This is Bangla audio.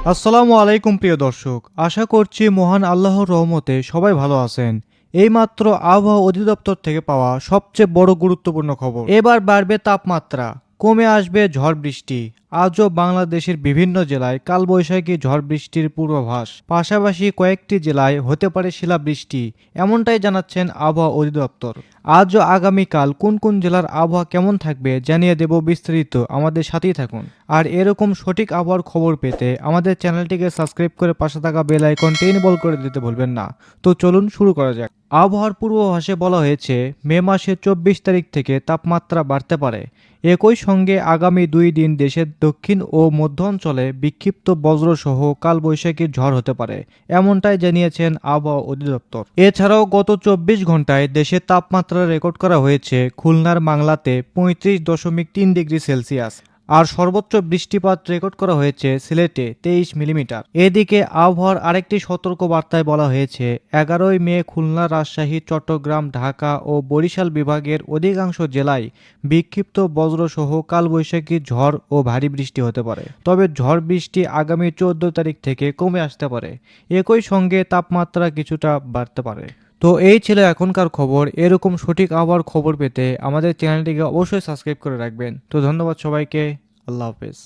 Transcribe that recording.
আসসালামু আলাইকুম প্রিয় দর্শক, আশা করছি মহান আল্লাহর রহমতে সবাই ভালো আছেন। এইমাত্র আবহাওয়া অধিদপ্তর থেকে পাওয়া সবচেয়ে বড় গুরুত্বপূর্ণ খবর, এবার বাড়বে তাপমাত্রা, কমে আসবে ঝড় বৃষ্টি। আজও বাংলাদেশের বিভিন্ন জেলায় কালবৈশাখী ঝড় বৃষ্টির পূর্বাভাস, পাশাপাশি কয়েকটি জেলায় হতে পারে শিলাবৃষ্টি, এমনটাই জানাচ্ছেন আবহাওয়া অধিদপ্তর। আজ ও আগামীকাল কোন কোন জেলার আবহাওয়া কেমন থাকবে জানিয়ে দেব বিস্তারিত, আমাদের সাথেই থাকুন। আর এরকম সঠিক আবহাওয়ার খবর পেতে আমাদের চ্যানেলটিকে সাবস্ক্রাইব করে পাশে থাকা বেল আইকনটি এনেবল করে দিতে ভুলবেন না। তো চলুন শুরু করা যাক। আবহাওয়ার পূর্বাভাসে বলা হয়েছে মে মাসের 24 তারিখ থেকে তাপমাত্রা বাড়তে পারে। একই সঙ্গে আগামী 2 দিন দেশের দক্ষিণ ও মধ্য অঞ্চলে বিক্ষিপ্ত বজ্রসহ কালবৈশাখীর ঝড় হতে পারে, এমনটাই জানিয়েছেন আবহাওয়া অধিদপ্তর। এছাড়াও গত 24 ঘন্টায় দেশের তাপমাত্রা রেকর্ড করা হয়েছে খুলনার মাংলাতে 35.3 ডিগ্রি সেলসিয়াস, আর সর্বোচ্চ বৃষ্টিপাত রেকর্ড করা হয়েছে সিলেটে 23 মিলিমিটার। এদিকে আবহাওয়ার আরেকটি সতর্ক বার্তায় বলা হয়েছে 11ই মে খুলনা, রাজশাহী, চট্টগ্রাম, ঢাকা ও বরিশাল বিভাগের অধিকাংশ জেলায় বিক্ষিপ্ত বজ্রসহ কালবৈশাখী ঝড় ও ভারী বৃষ্টি হতে পারে। তবে ঝড় বৃষ্টি আগামী 14 তারিখ থেকে কমে আসতে পারে। একই সঙ্গে তাপমাত্রা কিছুটা বাড়তে পারে। তো এই ছিল এখনকার খবর। এরকম সঠিক আবহাওয়ার খবর পেতে আমাদের চ্যানেলটিকে অবশ্যই সাবস্ক্রাইব করে রাখবেন। তো ধন্যবাদ সবাইকে। আল্লাহ হাফেজ।